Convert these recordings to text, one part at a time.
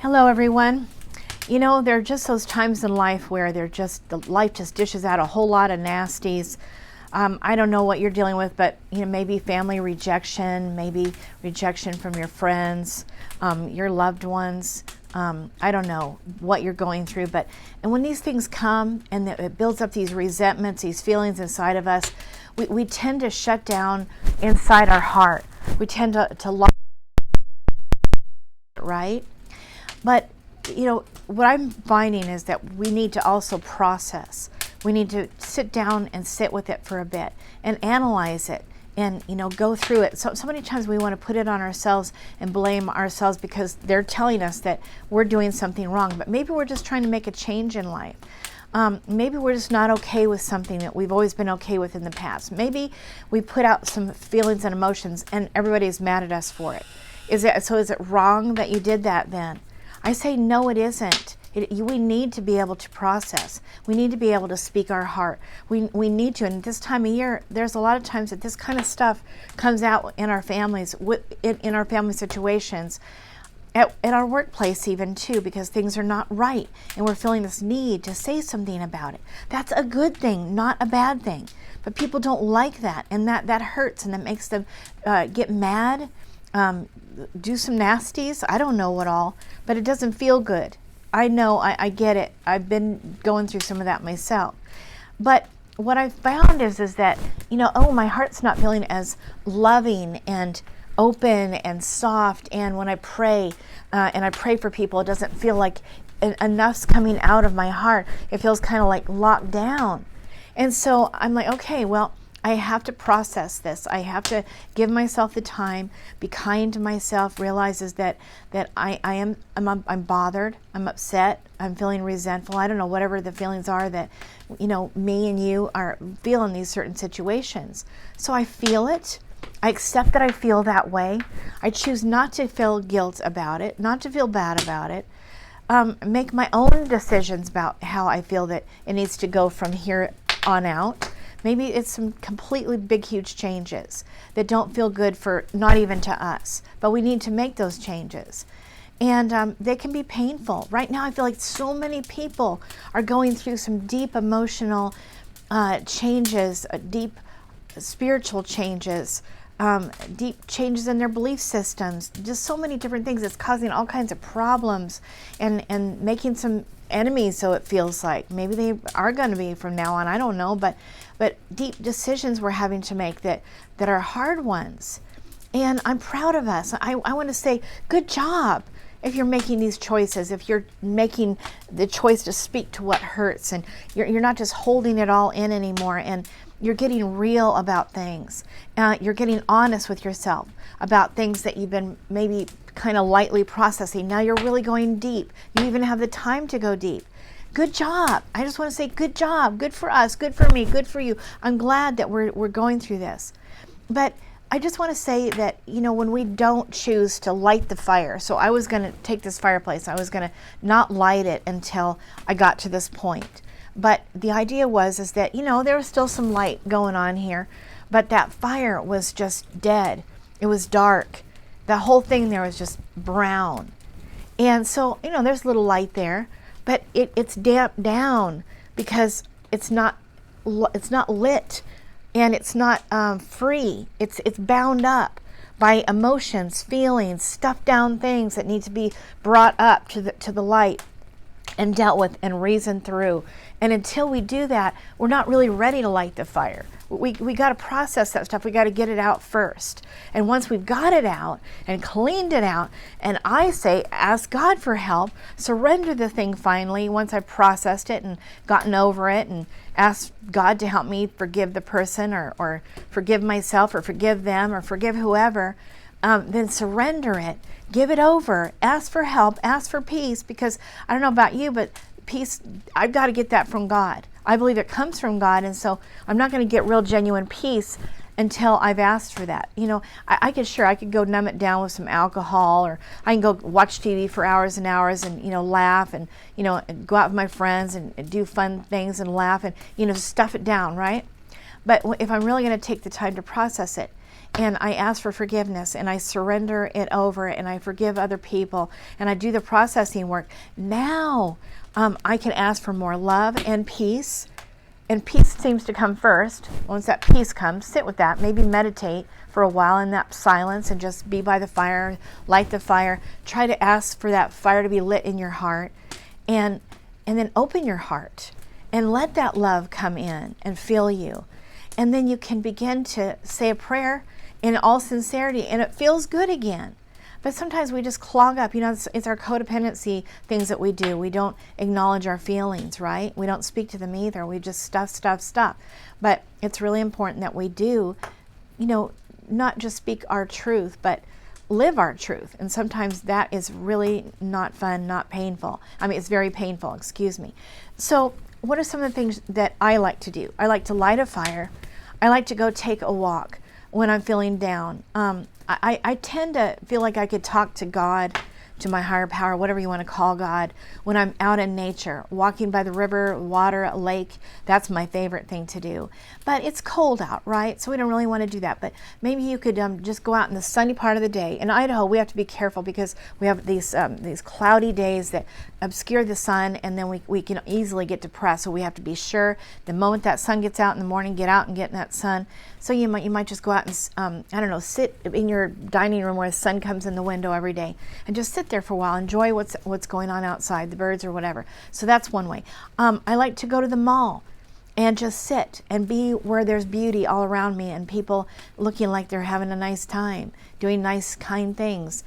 Hello, everyone. You know, there are just those times in life where life just dishes out a whole lot of nasties. I don't know what you're dealing with, but maybe family rejection, maybe rejection from your friends, your loved ones. I don't know what you're going through, and when these things come and it builds up these resentments, these feelings inside of us, we tend to shut down inside our heart. We tend to lock, right? But, what I'm finding is that we need to also process. We need to sit down and sit with it for a bit and analyze it and, go through it. So many times we want to put it on ourselves and blame ourselves because they're telling us that we're doing something wrong. But maybe we're just trying to make a change in life. Maybe we're just not okay with something that we've always been okay with in the past. Maybe we put out some feelings and emotions and everybody's mad at us for it. Is it wrong that you did that then? I say no, it isn't. We need to be able to process. We need to be able to speak our heart. We need to. And this time of year, there's a lot of times that this kind of stuff comes out in our families, in our family situations, at our workplace even too, because things are not right. And we're feeling this need to say something about it. That's a good thing, not a bad thing. But people don't like that. And that hurts and that makes them get mad. Do some nasties, I don't know what all, but it doesn't feel good. I know, I get it. I've been going through some of that myself. But what I found is that, my heart's not feeling as loving and open and soft. And when I pray, and I pray for people, it doesn't feel like enough's coming out of my heart. It feels kind of like locked down. And so I'm like, okay, well, I have to process this. I have to give myself the time, be kind to myself, realizes that I'm bothered, I'm upset, I'm feeling resentful. I don't know, whatever the feelings are that, me and you are feeling these certain situations. So I feel it. I accept that I feel that way. I choose not to feel guilt about it, not to feel bad about it. Make my own decisions about how I feel that it needs to go from here on out. Maybe it's some completely big, huge changes that don't feel good for not even to us, but we need to make those changes. And they can be painful. Right now, I feel like so many people are going through some deep emotional changes, deep spiritual changes, deep changes in their belief systems, just so many different things. It's causing all kinds of problems and making some enemies, so it feels like. Maybe they are going to be from now on, I don't know, but deep decisions we're having to make that are hard ones. And I'm proud of us. I want to say, good job if you're making these choices, if you're making the choice to speak to what hurts, and you're not just holding it all in anymore, and you're getting real about things. You're getting honest with yourself about things that you've been maybe kind of lightly processing. Now you're really going deep. You even have the time to go deep. Good job. I just want to say good job. Good for us. Good for me. Good for you. I'm glad that we're going through this. But I just want to say that, when we don't choose to light the fire, so I was going to take this fireplace. I was going to not light it until I got to this point. But the idea is that, there was still some light going on here, but that fire was just dead. It was dark. The whole thing there was just brown. And so, there's a little light there, but it's damped down because it's not lit, and it's not free. It's bound up by emotions, feelings, stuffed down things that need to be brought up to the light and dealt with and reasoned through. And until we do that, we're not really ready to light the fire. We got to process that stuff. We got to get it out first. And once we've got it out and cleaned it out, and I say, ask God for help, surrender the thing finally, once I processed it and gotten over it, and ask God to help me forgive the person or forgive myself or forgive them or forgive whoever, then surrender it, give it over, ask for help, ask for peace, because I don't know about you, but peace, I've got to get that from God. I believe it comes from God, and so I'm not going to get real genuine peace until I've asked for that. I could go numb it down with some alcohol, or I can go watch TV for hours and hours and, laugh and, and go out with my friends and do fun things and laugh and, stuff it down, right? But if I'm really going to take the time to process it, and I ask for forgiveness, and I surrender it over, and I forgive other people, and I do the processing work, now I can ask for more love and peace. And peace seems to come first. Once that peace comes, sit with that. Maybe meditate for a while in that silence and just be by the fire, light the fire. Try to ask for that fire to be lit in your heart. And then open your heart and let that love come in and fill you. And then you can begin to say a prayer in all sincerity, and it feels good again. But sometimes we just clog up. It's our codependency things that we do. We don't acknowledge our feelings, right? We don't speak to them either. We just stuff. But it's really important that we do, not just speak our truth, but live our truth. And sometimes that is really not fun, not painful. It's very painful, excuse me. So what are some of the things that I like to do? I like to light a fire. I like to go take a walk when I'm feeling down. I tend to feel like I could talk to God, to my higher power, whatever you want to call God, when I'm out in nature, walking by the river, water, a lake. That's my favorite thing to do. But it's cold out, right? So we don't really want to do that. But maybe you could just go out in the sunny part of the day. In Idaho, we have to be careful because we have these cloudy days that obscure the sun, and then we can easily get depressed. So we have to be sure the moment that sun gets out in the morning, get out and get in that sun. So you might just go out and sit in your dining room where the sun comes in the window every day, and just sit there for a while, enjoy what's going on outside, the birds or whatever. So that's one way. I like to go to the mall and just sit and be where there's beauty all around me and people looking like they're having a nice time, doing nice, kind things,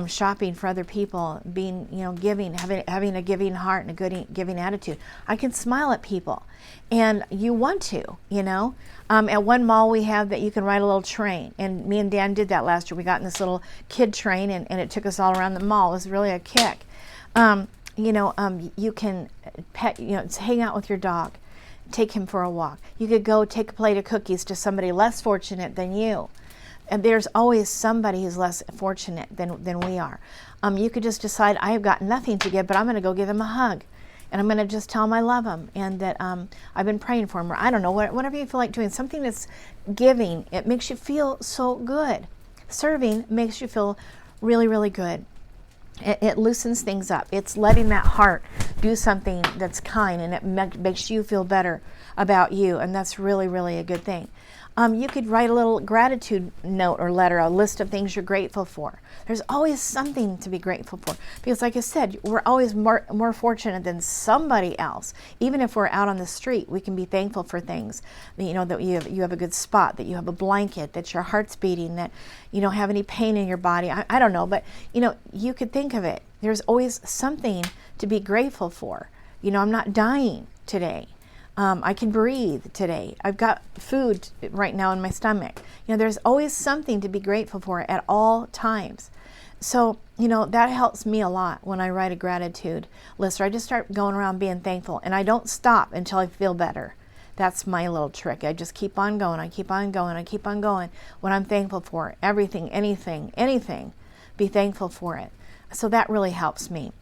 shopping for other people, being, giving, having a giving heart and a good giving attitude. I can smile at people, and you want to, At one mall we have that you can ride a little train, and me and Dan did that last year. We got in this little kid train, and it took us all around the mall. It was really a kick. You can hang out with your dog, take him for a walk. You could go take a plate of cookies to somebody less fortunate than you. And there's always somebody who's less fortunate than we are. You could just decide, I have got nothing to give, but I'm going to go give them a hug. And I'm going to just tell them I love them, and that I've been praying for them. Or I don't know, whatever you feel like doing. Something that's giving, it makes you feel so good. Serving makes you feel really, really good. It loosens things up. It's letting that heart do something that's kind, and it makes you feel better about you, and that's really, really a good thing. You could write a little gratitude note or letter, a list of things you're grateful for. There's always something to be grateful for, because like I said, we're always more fortunate than somebody else. Even if we're out on the street, we can be thankful for things. That you have a good spot, that you have a blanket, that your heart's beating, that you don't have any pain in your body. I don't know, but you could think of it. There's always something to be grateful for. I'm not dying today. I can breathe today. I've got food right now in my stomach. There's always something to be grateful for at all times. So, that helps me a lot when I write a gratitude list, or I just start going around being thankful, and I don't stop until I feel better. That's my little trick. I just keep on going. I keep on going. What I'm thankful for, everything, anything, be thankful for it. So that really helps me.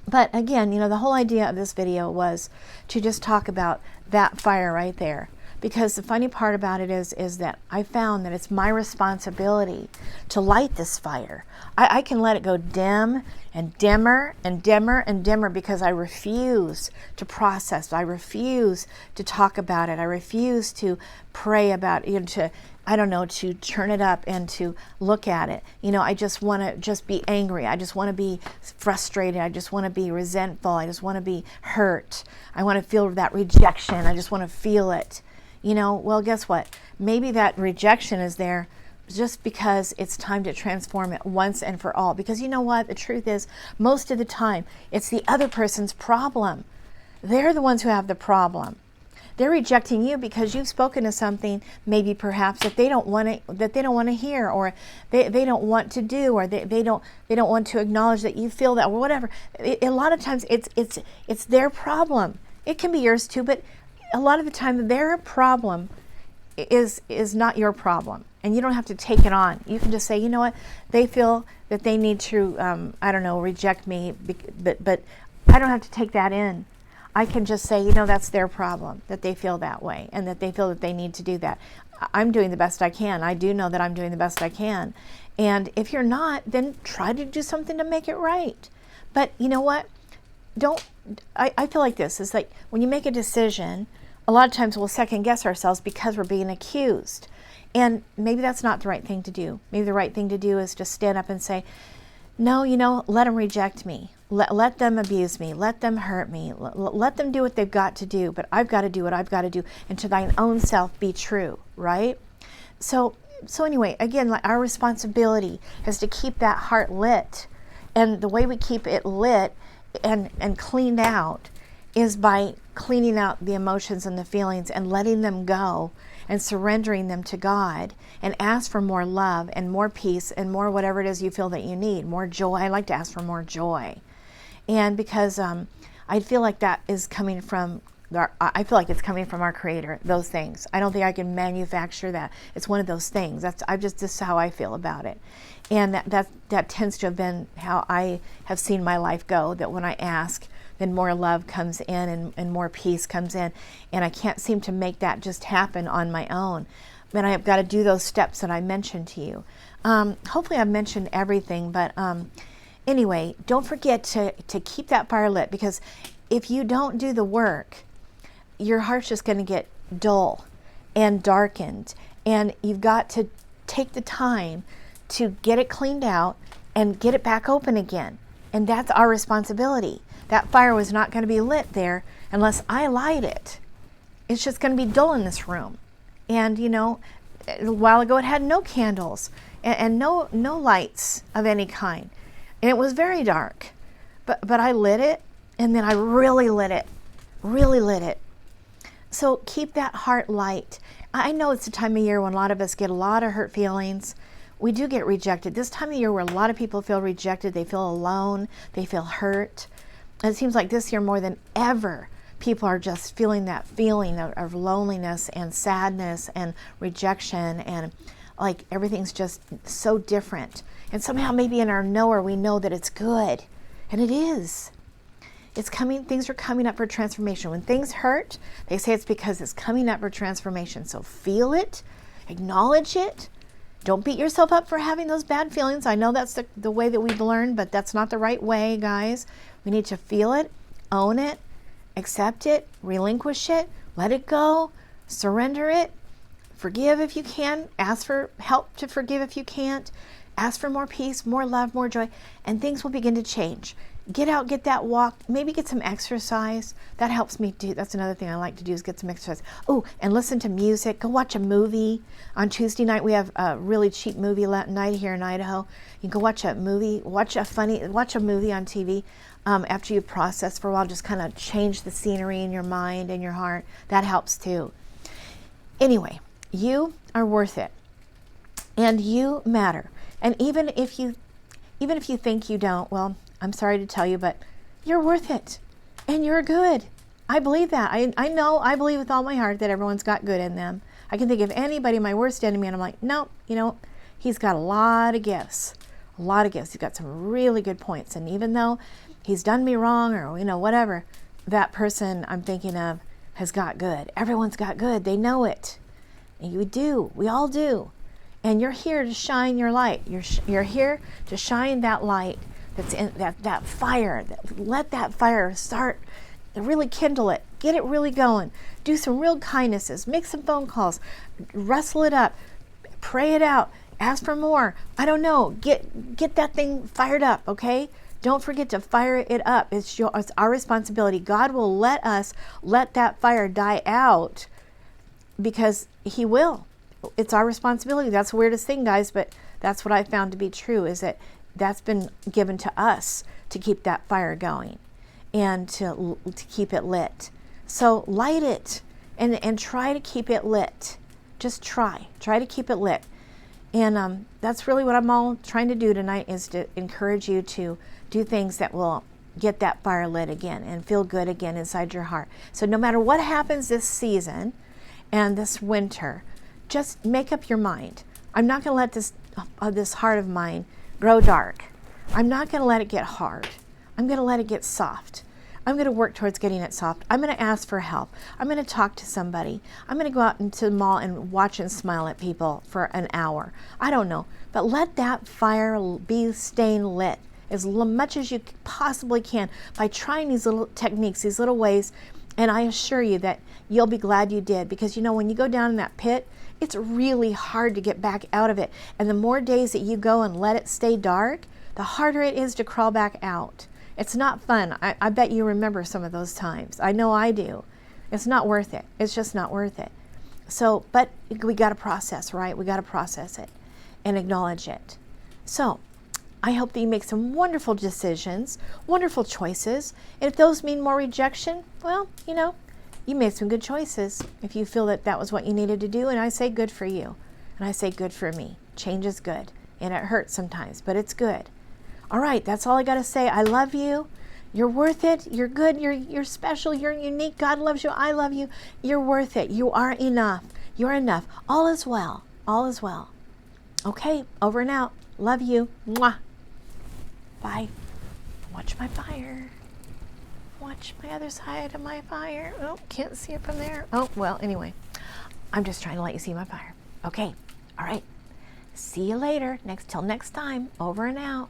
But again, the whole idea of this video was to just talk about that fire right there. Because the funny part about it is that I found that it's my responsibility to light this fire. I can let it go dim and dimmer and dimmer and dimmer because I refuse to process. I refuse to talk about it. I refuse to pray about it, to turn it up and to look at it. I just want to just be angry. I just want to be frustrated. I just want to be resentful. I just want to be hurt. I want to feel that rejection. I just want to feel it. Well, guess what? Maybe that rejection is there just because it's time to transform it once and for all. Because you know what? The truth is, most of the time, it's the other person's problem. They're the ones who have the problem. They're rejecting you because you've spoken to something, maybe perhaps that they don't want to hear, or they don't want to do, or they don't want to acknowledge that you feel that, or whatever. A lot of times it's their problem. It can be yours too, but a lot of the time their problem is not your problem, and you don't have to take it on. You can just say, you know what, they feel that they need to reject me, but I don't have to take that in. I can just say, that's their problem, that they feel that way and that they feel that they need to do that. I'm doing the best I can. I do know that I'm doing the best I can. And if you're not, then try to do something to make it right. But you know what? I feel like this is like when you make a decision, a lot of times we'll second guess ourselves because we're being accused. And maybe that's not the right thing to do. Maybe the right thing to do is just stand up and say, no, let them reject me. Let them abuse me. Let them hurt me. Let them do what they've got to do. But I've got to do what I've got to do. And to thine own self be true, right? So anyway, again, like our responsibility is to keep that heart lit. And the way we keep it lit and cleaned out is by cleaning out the emotions and the feelings and letting them go and surrendering them to God, and ask for more love and more peace and more whatever it is you feel that you need, more joy. I like to ask for more joy. And because I feel like that is coming from I feel like it's coming from our Creator, those things. I don't think I can manufacture that. It's one of those things. This is how I feel about it. And that tends to have been how I have seen my life go, that when I ask, then more love comes in and more peace comes in. And I can't seem to make that just happen on my own. But I have got to do those steps that I mentioned to you. Hopefully I've mentioned everything, but anyway, don't forget to keep that fire lit, because if you don't do the work, your heart's just going to get dull and darkened. And you've got to take the time to get it cleaned out and get it back open again. And that's our responsibility. That fire was not going to be lit there unless I light it. It's just going to be dull in this room. And a while ago it had no candles and no lights of any kind. And it was very dark. But I lit it, and then I really lit it. So keep that heart light. I know it's the time of year when a lot of us get a lot of hurt feelings. We do get rejected. This time of year where a lot of people feel rejected, they feel alone, they feel hurt. And it seems like this year more than ever, people are just feeling that feeling of loneliness and sadness and rejection, and like everything's just so different. And somehow maybe in our knower we know that it's good. And it is. It's coming, things are coming up for transformation. When things hurt, they say it's because it's coming up for transformation. So feel it, acknowledge it. Don't beat yourself up for having those bad feelings. I know that's the way that we've learned, but that's not the right way, guys. We need to feel it, own it, accept it, relinquish it, let it go, surrender it, forgive if you can, ask for help to forgive if you can't, ask for more peace, more love, more joy, and things will begin to change. Get out, get that walk, maybe get some exercise. That helps me too. That's another thing I like to do, is get some exercise. Oh, and listen to music. Go watch a movie. On Tuesday night, we have a really cheap movie night here in Idaho. You can go watch a movie, watch a movie on TV. After you process for a while, just kind of change the scenery in your mind and your heart. That helps too. Anyway, you are worth it. And you matter. And even if you think you don't, well, I'm sorry to tell you, but you're worth it. And you're good. I believe that. I believe with all my heart that everyone's got good in them. I can think of anybody, my worst enemy, and I'm like, no, he's got a lot of gifts. A lot of gifts. He's got some really good points. And even though he's done me wrong or, whatever, that person I'm thinking of has got good. Everyone's got good. They know it. And you do. We all do. And you're here to shine your light. You're here to shine that light that's in that fire. Let that fire start, really kindle it. Get it really going. Do some real kindnesses. Make some phone calls. Wrestle it up. Pray it out. Ask for more. I don't know. Get that thing fired up, okay? Don't forget to fire it up. It's our responsibility. God will let us let that fire die out, because He will. It's our responsibility. That's the weirdest thing, guys, but that's what I found to be true, is that's been given to us to keep that fire going and to keep it lit. So light it and try to keep it lit. Just try to keep it lit. And that's really what I'm all trying to do tonight, is to encourage you to do things that will get that fire lit again and feel good again inside your heart. So no matter what happens this season and this winter, just make up your mind. I'm not going to let this heart of mine grow dark. I'm not going to let it get hard. I'm going to let it get soft. I'm going to work towards getting it soft. I'm going to ask for help. I'm going to talk to somebody. I'm going to go out into the mall and watch and smile at people for an hour. I don't know. But let that fire be staying lit as much as you possibly can by trying these little techniques, these little ways. And I assure you that you'll be glad you did, because you know, when you go down in that pit, it's really hard to get back out of it. And the more days that you go and let it stay dark, the harder it is to crawl back out. It's not fun. I bet you remember some of those times. I know I do. It's not worth it. It's just not worth it. So, but we got to process, right? We got to process it and acknowledge it. So, I hope that you make some wonderful decisions, wonderful choices. And if those mean more rejection, well, you know, you made some good choices if you feel that that was what you needed to do. And I say good for you. And I say good for me. Change is good. And it hurts sometimes, but it's good. All right, that's all I got to say. I love you. You're worth it. You're good. You're special. You're unique. God loves you. I love you. You're worth it. You are enough. You're enough. All is well. All is well. Okay, over and out. Love you. Mwah. Bye. Watch my fire. Watch my other side of my fire. Oh, can't see it from there. Oh, well, anyway. I'm just trying to let you see my fire. Okay. All right. See you later. Till next time. Over and out.